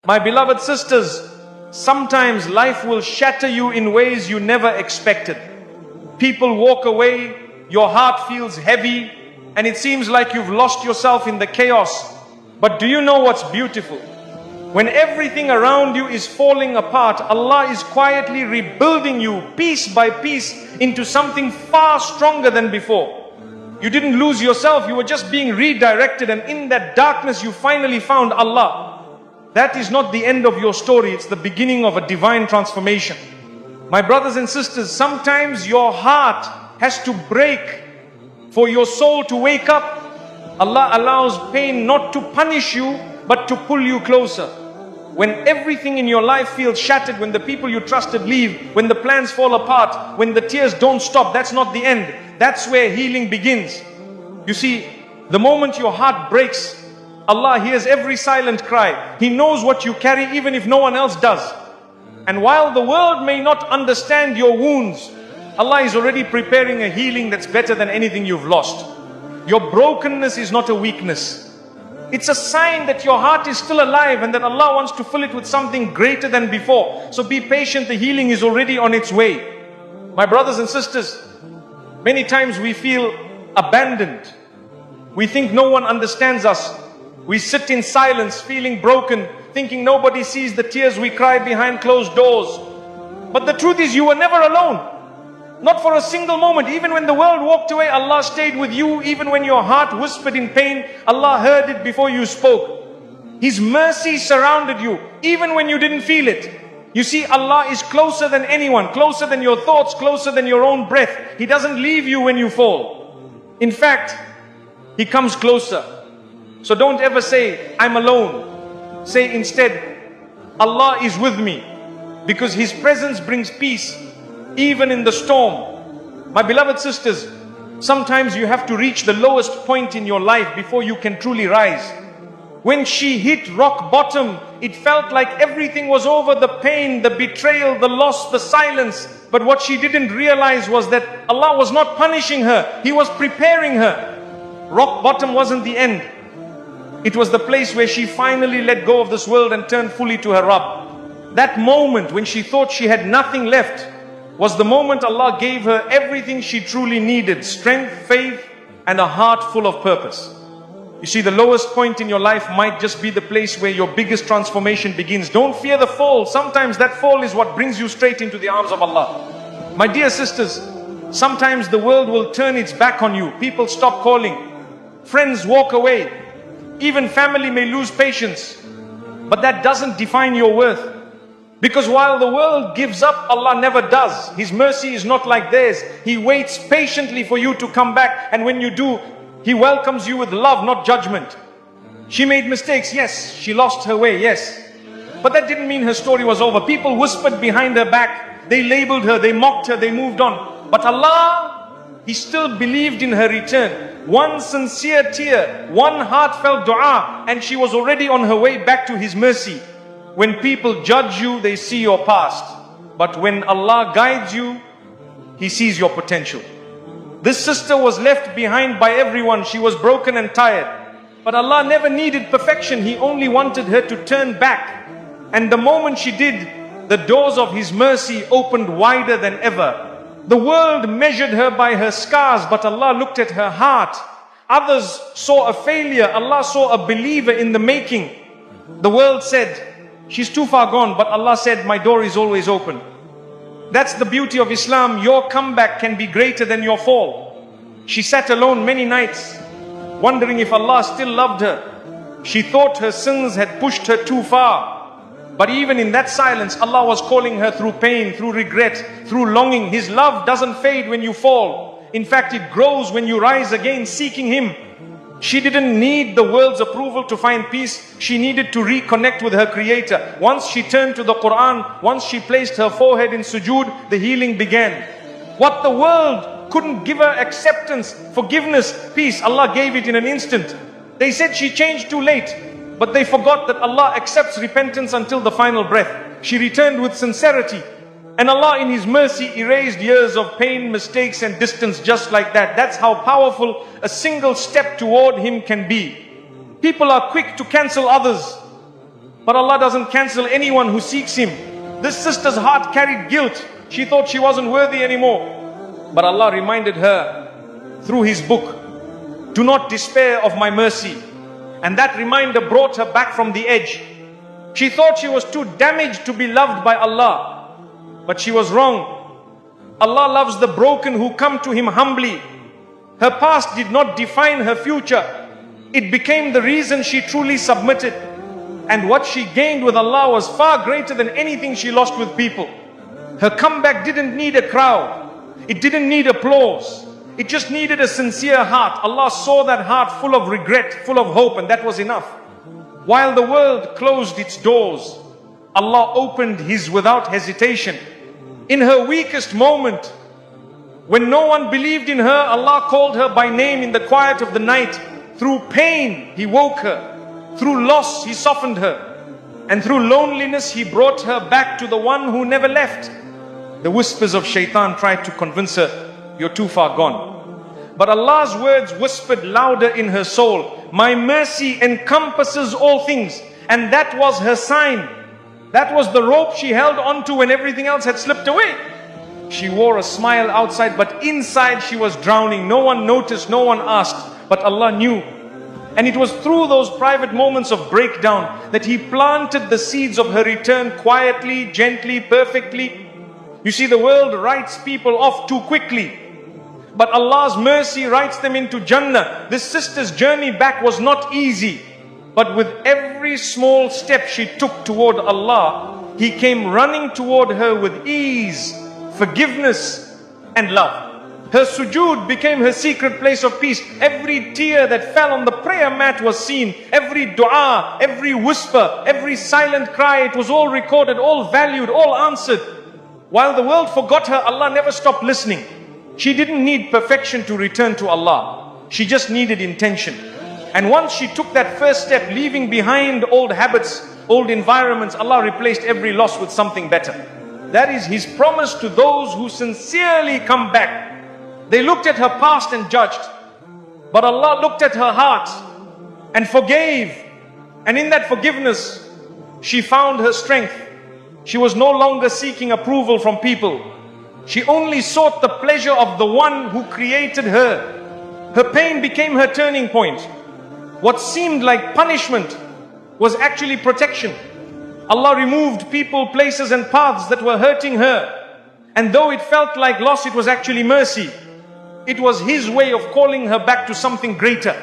My beloved sisters, sometimes life will shatter you in ways you never expected. People walk away, your heart feels heavy, and it seems like you've lost yourself in the chaos. But do you know what's beautiful? When everything around you is falling apart, Allah is quietly rebuilding you piece by piece into something far stronger than before. You didn't lose yourself, you were just being redirected, and in that darkness you finally found Allah. That is not the end of your story, it's the beginning of a divine transformation. My brothers and sisters, sometimes your heart has to break for your soul to wake up. Allah allows pain not to punish you, but to pull you closer. When everything in your life feels shattered, when the people you trusted leave, when the plans fall apart, when the tears don't stop, that's not the end. That's where healing begins. You see, the moment your heart breaks, Allah hears every silent cry. He knows what you carry even if no one else does. And while the world may not understand your wounds, Allah is already preparing a healing that's better than anything you've lost. Your brokenness is not a weakness. It's a sign that your heart is still alive and that Allah wants to fill it with something greater than before. So be patient, the healing is already on its way. My brothers and sisters, many times we feel abandoned. We think no one understands us. We sit in silence, feeling broken, thinking nobody sees the tears we cry behind closed doors. But the truth is, you were never alone. Not for a single moment. Even when the world walked away, Allah stayed with you. Even when your heart whispered in pain, Allah heard it before you spoke. His mercy surrounded you, even when you didn't feel it. You see, Allah is closer than anyone, closer than your thoughts, closer than your own breath. He doesn't leave you when you fall. In fact, He comes closer. So don't ever say, I'm alone. Say instead, Allah is with me, because His presence brings peace even in the storm. My beloved sisters, sometimes you have to reach the lowest point in your life before you can truly rise. When she hit rock bottom, it felt like everything was over, the pain, the betrayal, the loss, the silence. But what she didn't realize was that Allah was not punishing her. He was preparing her. Rock bottom wasn't the end. It was the place where she finally let go of this world and turned fully to her Rabb. That moment when she thought she had nothing left was the moment Allah gave her everything she truly needed: strength, faith, and a heart full of purpose. You see, the lowest point in your life might just be the place where your biggest transformation begins. Don't fear the fall. Sometimes that fall is what brings you straight into the arms of Allah. My dear sisters, sometimes the world will turn its back on you. People stop calling. Friends walk away. Even family may lose patience. But that doesn't define your worth. Because while the world gives up, Allah never does. His mercy is not like theirs. He waits patiently for you to come back. And when you do, He welcomes you with love, not judgment. She made mistakes, yes. She lost her way, yes. But that didn't mean her story was over. People whispered behind her back. They labeled her, they mocked her, they moved on. But Allah, He still believed in her return. One sincere tear, one heartfelt dua, and she was already on her way back to His mercy. When people judge you, they see your past. But when Allah guides you, He sees your potential. This sister was left behind by everyone. She was broken and tired. But Allah never needed perfection. He only wanted her to turn back. And the moment she did, the doors of His mercy opened wider than ever. The world measured her by her scars, but Allah looked at her heart. Others saw a failure. Allah saw a believer in the making. The world said, she's too far gone, but Allah said, my door is always open. That's the beauty of Islam. Your comeback can be greater than your fall. She sat alone many nights, wondering if Allah still loved her. She thought her sins had pushed her too far. But even in that silence, Allah was calling her through pain, through regret, through longing. His love doesn't fade when you fall. In fact, it grows when you rise again, seeking Him. She didn't need the world's approval to find peace. She needed to reconnect with her Creator. Once she turned to the Quran, once she placed her forehead in sujood, the healing began. What the world couldn't give her: acceptance, forgiveness, peace, Allah gave it in an instant. They said she changed too late, but they forgot that Allah accepts repentance until the final breath. She returned with sincerity, and Allah in His mercy erased years of pain, mistakes and distance just like that. That's how powerful a single step toward Him can be. People are quick to cancel others, But Allah doesn't cancel anyone who seeks Him. This sister's heart carried guilt. She thought she wasn't worthy anymore. But Allah reminded her through His book, do not despair of my mercy. And that reminder brought her back from the edge. She thought she was too damaged to be loved by Allah. But she was wrong. Allah loves the broken who come to Him humbly. Her past did not define her future. It became the reason she truly submitted. And what she gained with Allah was far greater than anything she lost with people. Her comeback didn't need a crowd. It didn't need applause. It just needed a sincere heart. Allah saw that heart full of regret, full of hope, and that was enough. While the world closed its doors, Allah opened His without hesitation. In her weakest moment, when no one believed in her, Allah called her by name in the quiet of the night. Through pain, He woke her. Through loss, He softened her. And through loneliness, He brought her back to the one who never left. The whispers of shaitan tried to convince her, you're too far gone. But Allah's words whispered louder in her soul, my mercy encompasses all things. And that was her sign. That was the rope she held onto when everything else had slipped away. She wore a smile outside, but inside she was drowning. No one noticed, no one asked, but Allah knew. And it was through those private moments of breakdown that He planted the seeds of her return quietly, gently, perfectly. You see, the world writes people off too quickly, but Allah's mercy writes them into Jannah. This sister's journey back was not easy, but with every small step she took toward Allah, He came running toward her with ease, forgiveness and love. Her sujood became her secret place of peace. Every tear that fell on the prayer mat was seen. Every dua, every whisper, every silent cry, it was all recorded, all valued, all answered. While the world forgot her, Allah never stopped listening. She didn't need perfection to return to Allah. She just needed intention. And once she took that first step, leaving behind old habits, old environments, Allah replaced every loss with something better. That is His promise to those who sincerely come back. They looked at her past and judged, but Allah looked at her heart and forgave. And in that forgiveness, she found her strength. She was no longer seeking approval from people. She only sought the pleasure of the one who created her. Her pain became her turning point. What seemed like punishment was actually protection. Allah removed people, places and paths that were hurting her. And though it felt like loss, it was actually mercy. It was His way of calling her back to something greater.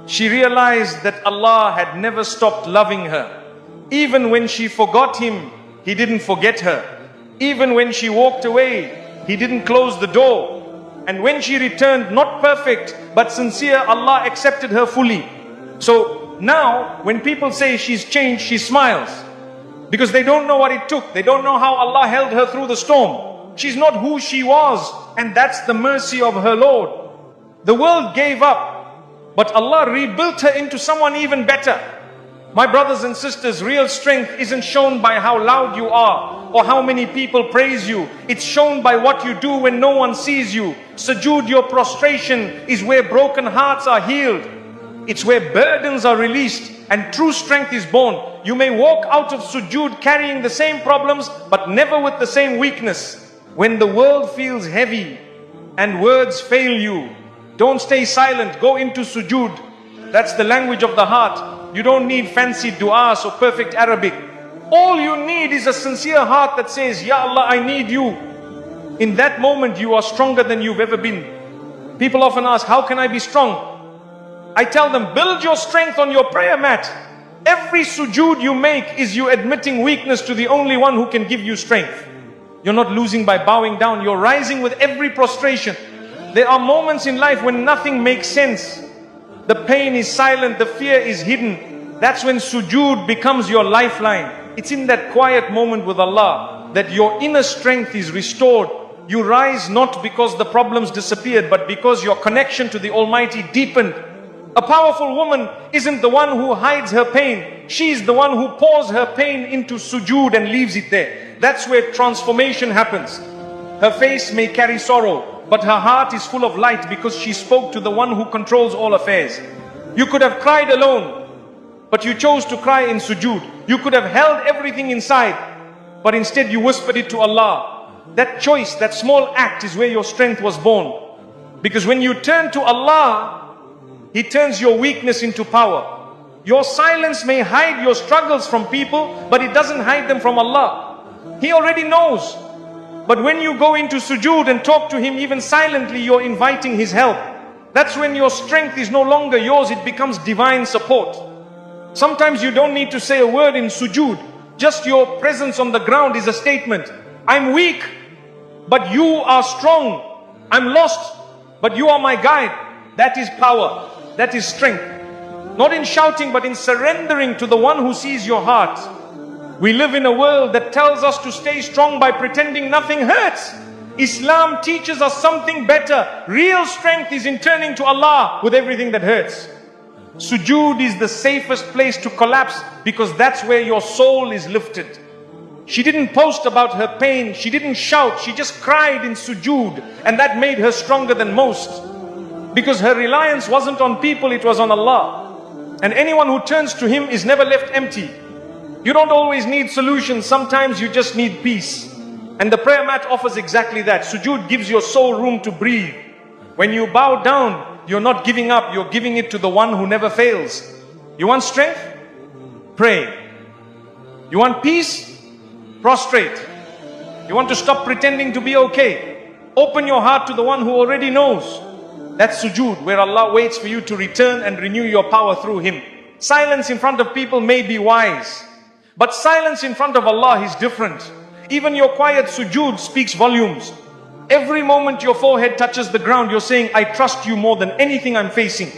She realized that Allah had never stopped loving her. Even when she forgot Him, He didn't forget her. Even when she walked away, He didn't close the door. And when she returned, not perfect, but sincere, Allah accepted her fully. So now, when people say she's changed, she smiles. Because they don't know what it took. They don't know how Allah held her through the storm. She's not who she was. And that's the mercy of her Lord. The world gave up, but Allah rebuilt her into someone even better. My brothers and sisters, real strength isn't shown by how loud you are or how many people praise you. It's shown by what you do when no one sees you. Sujood, your prostration, is where broken hearts are healed. It's where burdens are released and true strength is born. You may walk out of sujood carrying the same problems, but never with the same weakness. When the world feels heavy and words fail you, don't stay silent. Go into sujood. That's the language of the heart. You don't need fancy du'as or perfect Arabic. All you need is a sincere heart that says, Ya Allah, I need you. In that moment, you are stronger than you've ever been. People often ask, how can I be strong? I tell them, build your strength on your prayer mat. Every sujood you make is you admitting weakness to the only one who can give you strength. You're not losing by bowing down. You're rising with every prostration. There are moments in life when nothing makes sense. The pain is silent, the fear is hidden. That's when sujood becomes your lifeline. It's in that quiet moment with Allah that your inner strength is restored. You rise not because the problems disappeared, but because your connection to the Almighty deepened. A powerful woman isn't the one who hides her pain. She's the one who pours her pain into sujood and leaves it there. That's where transformation happens. Her face may carry sorrow, but her heart is full of light because she spoke to the one who controls all affairs. You could have cried alone, but you chose to cry in sujood. You could have held everything inside, but instead you whispered it to Allah. That choice, that small act is where your strength was born. Because when you turn to Allah, He turns your weakness into power. Your silence may hide your struggles from people, but it doesn't hide them from Allah. He already knows. But when you go into sujood and talk to Him even silently, you're inviting His help. That's when your strength is no longer yours, it becomes divine support. Sometimes you don't need to say a word in sujood. Just your presence on the ground is a statement. I'm weak, but you are strong. I'm lost, but you are my guide. That is power. That is strength. Not in shouting, but in surrendering to the one who sees your heart. We live in a world that tells us to stay strong by pretending nothing hurts. Islam teaches us something better. Real strength is in turning to Allah with everything that hurts. Sujood is the safest place to collapse because that's where your soul is lifted. She didn't post about her pain. She didn't shout. She just cried in sujood, and that made her stronger than most. Because her reliance wasn't on people, it was on Allah. And anyone who turns to Him is never left empty. You don't always need solutions. Sometimes you just need peace. And the prayer mat offers exactly that. Sujood gives your soul room to breathe. When you bow down, you're not giving up. You're giving it to the one who never fails. You want strength? Pray. You want peace? Prostrate. You want to stop pretending to be okay? Open your heart to the one who already knows. That's sujood, where Allah waits for you to return and renew your power through Him. Silence in front of people may be wise, but silence in front of Allah is different. Even your quiet sujood speaks volumes. Every moment your forehead touches the ground, you're saying, I trust you more than anything I'm facing.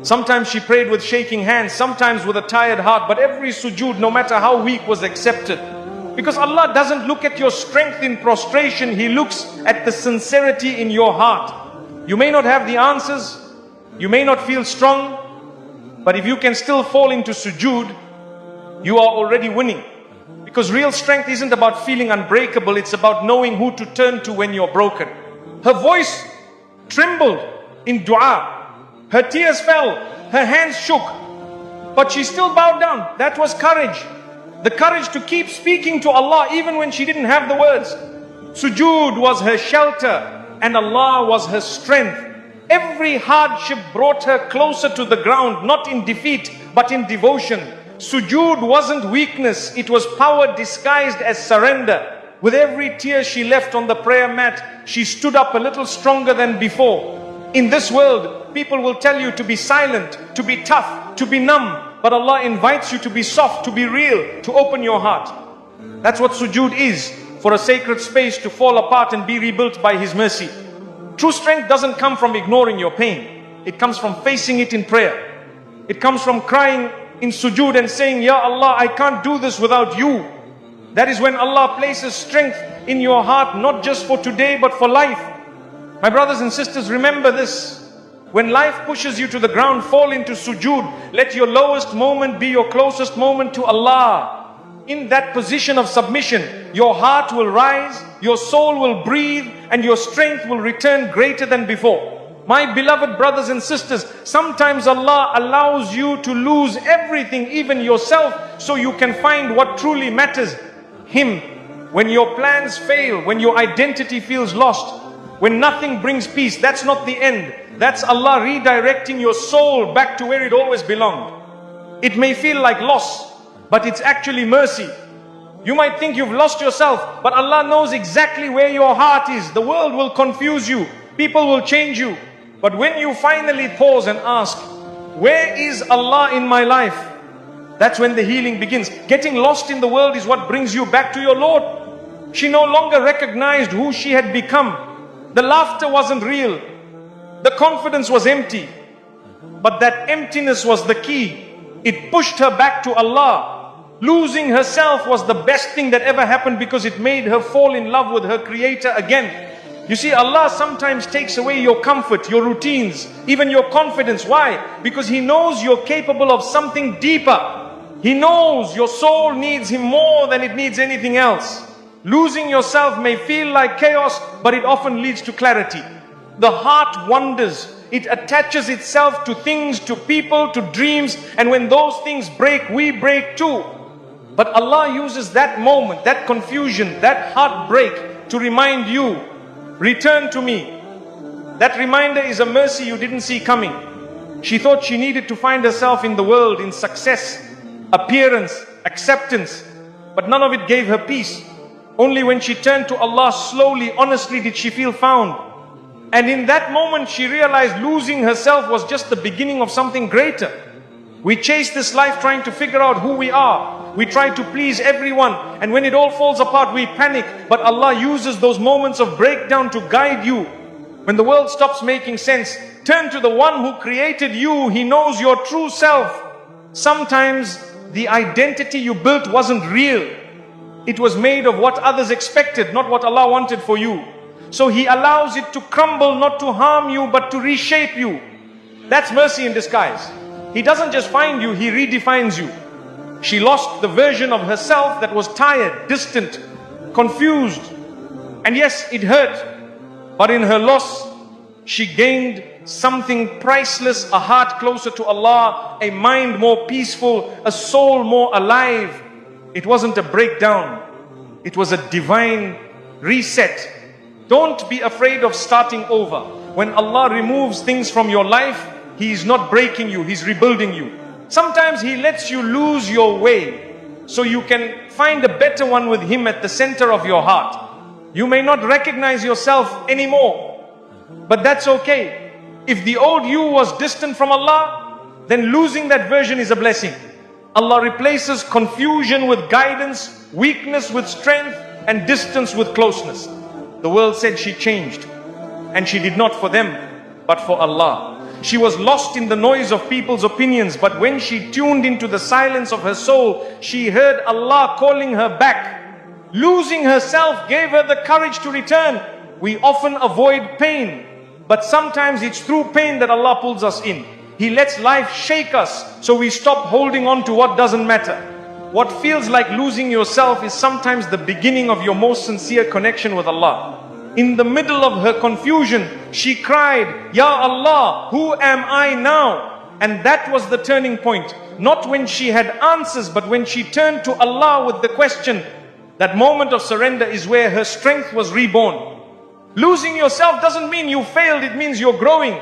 Sometimes she prayed with shaking hands, sometimes with a tired heart, but every sujood, no matter how weak, was accepted. Because Allah doesn't look at your strength in prostration, He looks at the sincerity in your heart. You may not have the answers, you may not feel strong, but if you can still fall into sujood, you are already winning. Because real strength isn't about feeling unbreakable, it's about knowing who to turn to when you're broken. Her voice trembled in dua. Her tears fell, her hands shook, but she still bowed down. That was courage. The courage to keep speaking to Allah even when she didn't have the words. Sujood was her shelter, and Allah was her strength. Every hardship brought her closer to the ground, not in defeat, but in devotion. Sujood wasn't weakness, it was power disguised as surrender. With every tear she left on the prayer mat, she stood up a little stronger than before. In this world, people will tell you to be silent, to be tough, to be numb. But Allah invites you to be soft, to be real, to open your heart. That's what sujood is, for a sacred space to fall apart and be rebuilt by His mercy. True strength doesn't come from ignoring your pain. It comes from facing it in prayer. It comes from crying in sujood and saying, Ya Allah, I can't do this without you. That is when Allah places strength in your heart, not just for today, but for life. My brothers and sisters, remember this. When life pushes you to the ground, fall into sujood. Let your lowest moment be your closest moment to Allah. In that position of submission, your heart will rise, your soul will breathe, and your strength will return greater than before. My beloved brothers and sisters, sometimes Allah allows you to lose everything, even yourself, so you can find what truly matters, Him. When your plans fail, when your identity feels lost, when nothing brings peace, that's not the end. That's Allah redirecting your soul back to where it always belonged. It may feel like loss, but it's actually mercy. You might think you've lost yourself, but Allah knows exactly where your heart is. The world will confuse you. People will change you. But when you finally pause and ask, where is Allah in my life? That's when the healing begins. Getting lost in the world is what brings you back to your Lord. She no longer recognized who she had become. The laughter wasn't real. The confidence was empty. But that emptiness was the key. It pushed her back to Allah. Losing herself was the best thing that ever happened because it made her fall in love with her Creator again. You see, Allah sometimes takes away your comfort, your routines, even your confidence. Why? Because He knows you're capable of something deeper. He knows your soul needs Him more than it needs anything else. Losing yourself may feel like chaos, but it often leads to clarity. The heart wanders It attaches itself to things, to people, to dreams, and when those things break, we break too. But Allah uses that moment, that confusion, that heartbreak to remind you, return to me. That reminder is a mercy you didn't see coming. She thought she needed to find herself in the world, in success, appearance, acceptance, but none of it gave her peace. Only when she turned to Allah slowly, honestly, did she feel found. And in that moment she realized losing herself was just the beginning of something greater. We chase this life trying to figure out who we are. We try to please everyone, and when it all falls apart we panic. But Allah uses those moments of breakdown to guide you. When the world stops making sense, turn to the one who created you. He knows your true self. Sometimes the identity you built wasn't real. It was made of what others expected, not what Allah wanted for you. So He allows it to crumble, not to harm you, but to reshape you. That's mercy in disguise. He doesn't just find you, He redefines you. She lost the version of herself that was tired, distant, confused. And yes, it hurt. But in her loss, she gained something priceless, a heart closer to Allah, a mind more peaceful, a soul more alive. It wasn't a breakdown. It was a divine reset. Don't be afraid of starting over. When Allah removes things from your life, He is not breaking you, He's rebuilding you. Sometimes He lets you lose your way so you can find a better one with Him at the center of your heart. You may not recognize yourself anymore, but that's okay. If the old you was distant from Allah, then losing that version is a blessing. Allah replaces confusion with guidance, weakness with strength, and distance with closeness. The world said she changed, and she did not for them, but for Allah. She was lost in the noise of people's opinions, but when she tuned into the silence of her soul, she heard Allah calling her back. Losing herself gave her the courage to return. We often avoid pain, but sometimes it's through pain that Allah pulls us in. He lets life shake us so we stop holding on to what doesn't matter. What feels like losing yourself is sometimes the beginning of your most sincere connection with Allah. In the middle of her confusion, she cried, Ya Allah, who am I now? And that was the turning point. Not when she had answers, but when she turned to Allah with the question. That moment of surrender is where her strength was reborn. Losing yourself doesn't mean you failed, it means you're growing.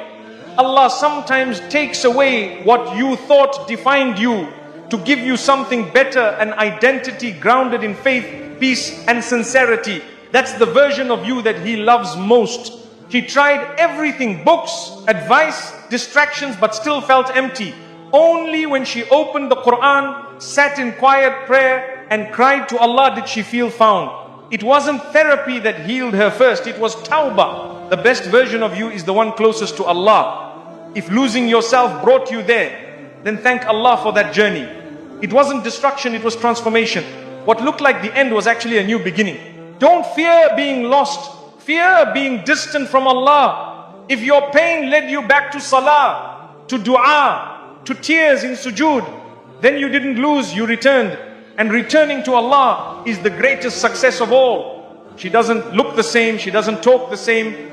Allah sometimes takes away what you thought defined you to give you something better, an identity grounded in faith, peace and sincerity. That's the version of you that He loves most. She tried everything, books, advice, distractions, but still felt empty. Only when she opened the Quran, sat in quiet prayer and cried to Allah did she feel found. It wasn't therapy that healed her first, it was tawbah. The best version of you is the one closest to Allah. If losing yourself brought you there, then thank Allah for that journey. It wasn't destruction, it was transformation. What looked like the end was actually a new beginning. Don't fear being lost. Fear being distant from Allah. If your pain led you back to salah, to dua, to tears in sujood, then you didn't lose, you returned. And returning to Allah is the greatest success of all. She doesn't look the same, she doesn't talk the same,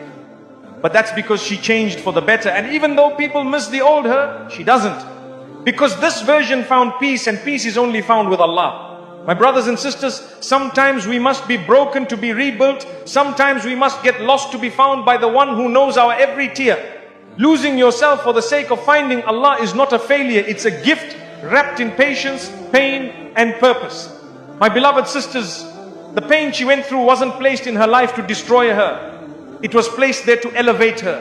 but that's because she changed for the better. And even though people miss the old her, she doesn't. Because this version found peace, and peace is only found with Allah. My brothers and sisters, sometimes we must be broken to be rebuilt. Sometimes we must get lost to be found by the one who knows our every tear. Losing yourself for the sake of finding Allah is not a failure, it's a gift wrapped in patience, pain and purpose. My beloved sisters, the pain she went through wasn't placed in her life to destroy her. It was placed there to elevate her.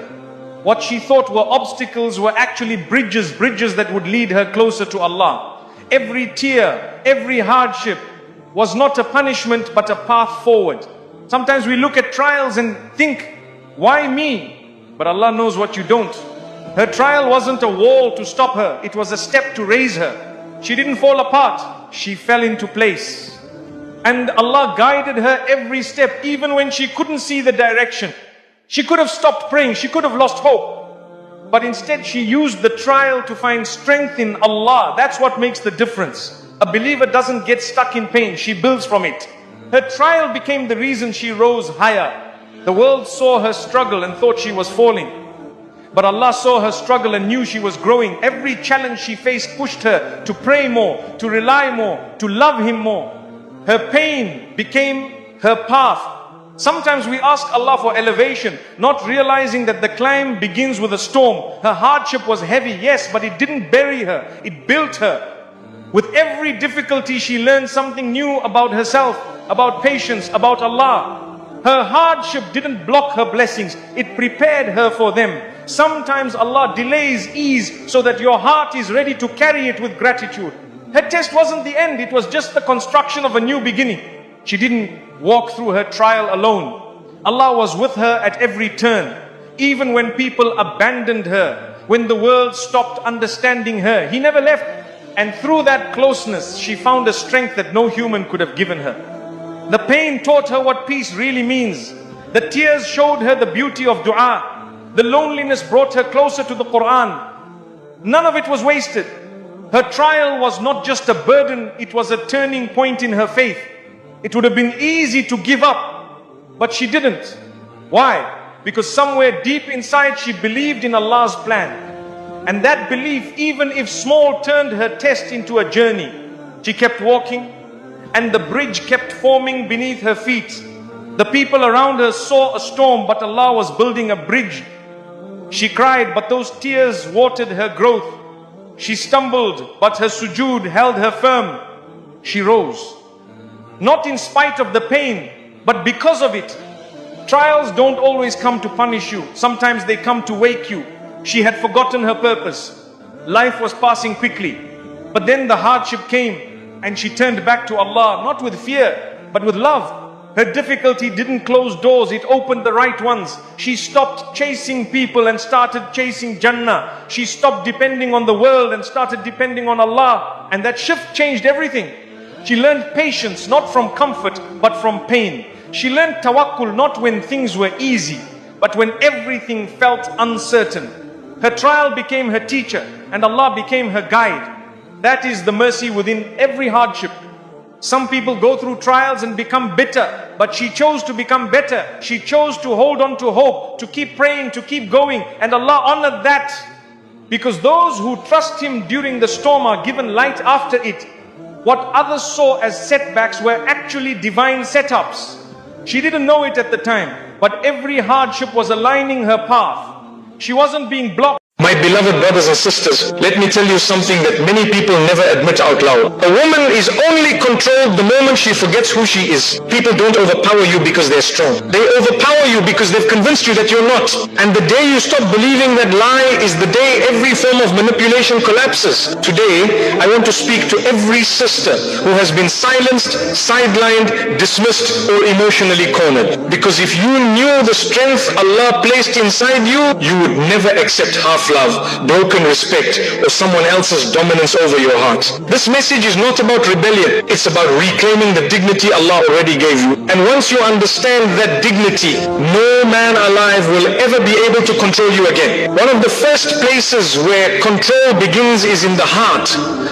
What she thought were obstacles were actually bridges that would lead her closer to Allah. Every tear, every hardship was not a punishment but a path forward. Sometimes we look at trials and think, why me? But Allah knows what you don't. Her trial wasn't a wall to stop her, it was a step to raise her. She didn't fall apart, she fell into place. And Allah guided her every step, even when she couldn't see the direction. She could have stopped praying, she could have lost hope. But instead she used the trial to find strength in Allah. That's what makes the difference. A believer doesn't get stuck in pain, she builds from it. Her trial became the reason she rose higher. The world saw her struggle and thought she was falling. But Allah saw her struggle and knew she was growing. Every challenge she faced pushed her to pray more, to rely more, to love Him more. Her pain became her path. Sometimes we ask Allah for elevation, not realizing that the climb begins with a storm. Her hardship was heavy, yes, but it didn't bury her. It built her. With every difficulty, she learned something new about herself, about patience, about Allah. Her hardship didn't block her blessings. It prepared her for them. Sometimes Allah delays ease so that your heart is ready to carry it with gratitude. Her test wasn't the end. It was just the construction of a new beginning. She didn't walk through her trial alone. Allah was with her at every turn. Even when people abandoned her, when the world stopped understanding her, He never left. And through that closeness, she found a strength that no human could have given her. The pain taught her what peace really means. The tears showed her the beauty of dua. The loneliness brought her closer to the Quran. None of it was wasted. Her trial was not just a burden, it was a turning point in her faith. It would have been easy to give up, but she didn't. Why? Because somewhere deep inside she believed in Allah's plan. And that belief, even if small, turned her test into a journey. She kept walking, and the bridge kept forming beneath her feet. The people around her saw a storm, but Allah was building a bridge. She cried, but those tears watered her growth. She stumbled, but her sujood held her firm. She rose. Not in spite of the pain, but because of it. Trials don't always come to punish you. Sometimes they come to wake you. She had forgotten her purpose. Life was passing quickly. But then the hardship came and she turned back to Allah, not with fear, but with love. Her difficulty didn't close doors, it opened the right ones. She stopped chasing people and started chasing Jannah. She stopped depending on the world and started depending on Allah. And that shift changed everything. She learned patience, not from comfort, but from pain. She learned tawakkul, not when things were easy, but when everything felt uncertain. Her trial became her teacher, and Allah became her guide. That is the mercy within every hardship. Some people go through trials and become bitter, but she chose to become better. She chose to hold on to hope, to keep praying, to keep going, and Allah honored that. Because those who trust Him during the storm are given light after it. What others saw as setbacks were actually divine setups. She didn't know it at the time, but every hardship was aligning her path. She wasn't being blocked. My beloved brothers and sisters, let me tell you something that many people never admit out loud. A woman is only controlled the moment she forgets who she is. People don't overpower you because they're strong. They overpower you because they've convinced you that you're not. And the day you stop believing that lie is the day every form of manipulation collapses. Today, I want to speak to every sister who has been silenced, sidelined, dismissed, or emotionally cornered. Because if you knew the strength Allah placed inside you, you would never accept half love, broken respect, or someone else's dominance over your heart. This message is not about rebellion. It's about reclaiming the dignity Allah already gave you. And once you understand that dignity, no man alive will ever be able to control you again. One of the first places where control begins is in the heart.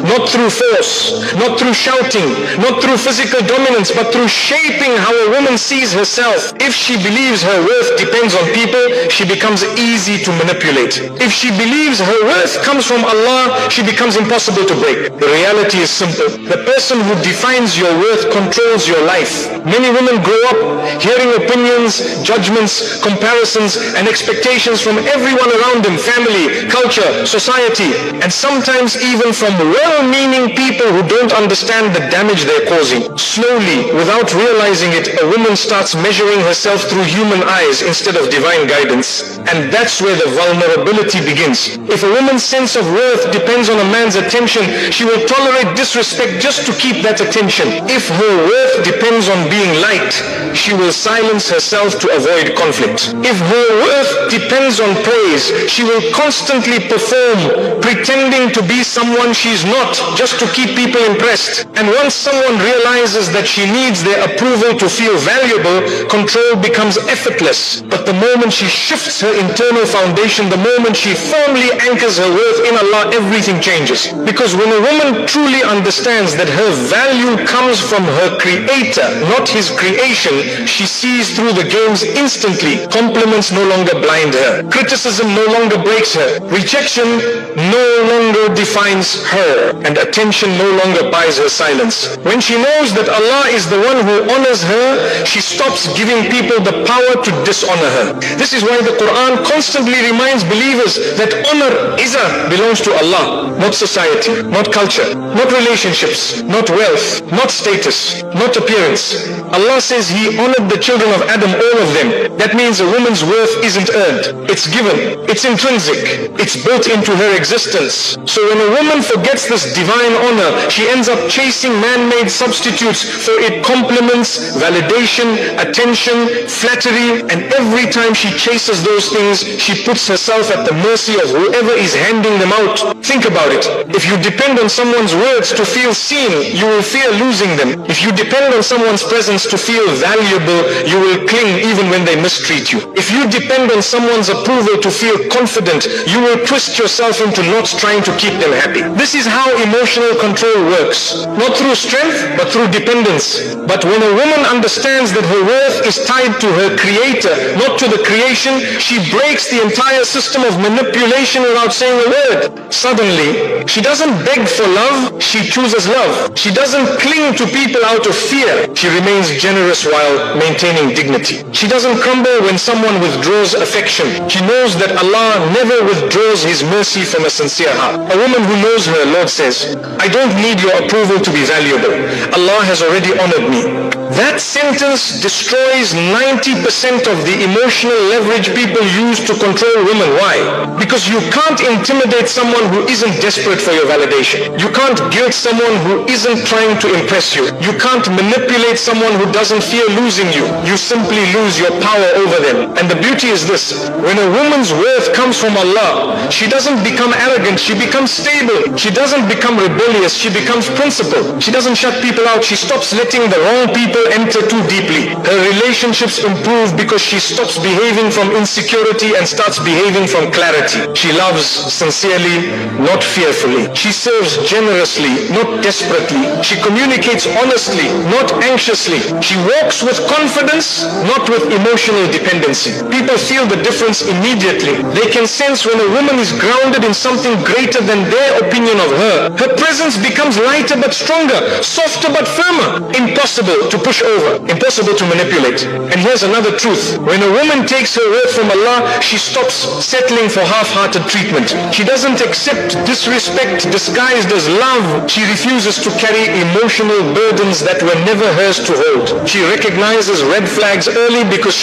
Not through force, not through shouting, not through physical dominance, but through shaping how a woman sees herself. If she believes her worth depends on people, she becomes easy to manipulate. If she believes her worth comes from Allah, she becomes impossible to break. The reality is simple. The person who defines your worth controls your life. Many women grow up hearing opinions, judgments, comparisons, and expectations from everyone around them, family, culture, society, and sometimes even from well-meaning people who don't understand the damage they're causing. Slowly, without realizing it, a woman starts measuring herself through human eyes instead of divine guidance. And that's where the vulnerability begins. If a woman's sense of worth depends on a man's attention, she will tolerate disrespect just to keep that attention. If her worth depends on being liked, she will silence herself to avoid conflict. If her worth depends on praise, she will constantly perform, pretending to be someone she's not not just to keep people impressed. And once someone realizes that she needs their approval to feel valuable, control becomes effortless. But the moment she shifts her internal foundation, the moment she firmly anchors her worth in Allah, everything changes. Because when a woman truly understands that her value comes from her creator, not his creation, she sees through the games instantly. Compliments no longer blind her. Criticism no longer breaks her. Rejection no longer defines her. And attention no longer buys her silence. When she knows that Allah is the one who honors her, she stops giving people the power to dishonor her. This is why the Quran constantly reminds believers that honor, izzah, belongs to Allah, not society, not culture, not relationships, not wealth, not status, not appearance. Allah says He honored the children of Adam, all of them. That means a woman's worth isn't earned. It's given. It's intrinsic. It's built into her existence. So when a woman forgets this divine honor, she ends up chasing man-made substitutes for it. Compliments, validation, attention, flattery, and every time she chases those things, she puts herself at the mercy of whoever is handing them out. Think about it. If you depend on someone's words to feel seen, you will fear losing them. If you depend on someone's presence to feel valuable, you will cling even when they mistreat you. If you depend on someone's approval to feel confident, you will twist yourself into knots trying to keep them happy. This is how emotional control works. Not through strength, but through dependence. But when a woman understands that her worth is tied to her creator, not to the creation, she breaks the entire system of manipulation without saying a word. Suddenly, she doesn't beg for love, she chooses love. She doesn't cling to people out of fear. She remains generous while maintaining dignity. She doesn't crumble when someone withdraws affection. She knows that Allah never withdraws His mercy from a sincere heart. A woman who knows her Lord says, I don't need your approval to be valuable. Allah has already honored me. That sentence destroys 90% of the emotional leverage people use to control women. Why? Because you can't intimidate someone who isn't desperate for your validation. You can't guilt someone who isn't trying to impress you. You can't manipulate someone who doesn't fear losing you. You simply lose your power over them. And the beauty is this: when a woman's worth comes from Allah, she doesn't become arrogant, she becomes stable. She doesn't become rebellious, she becomes principled. She doesn't shut people out, she stops letting the wrong people enter too deeply. Her relationships improve because she stops behaving from insecurity and starts behaving from clarity. She loves sincerely, not fearfully. She serves generously, not desperately. She communicates honestly, not anxiously. She walks with confidence, not with emotional dependency. People feel the difference immediately. They can sense when a woman is grounded in something greater than their opinion of her. Her presence becomes lighter but stronger, softer but firmer. Impossible to push over, impossible to manipulate. And here's another truth: when a woman takes her worth from Allah, she stops settling for half-hearted treatment. She doesn't accept disrespect disguised as love. She refuses to carry emotional burdens that were never hers to hold. She recognizes red flags early because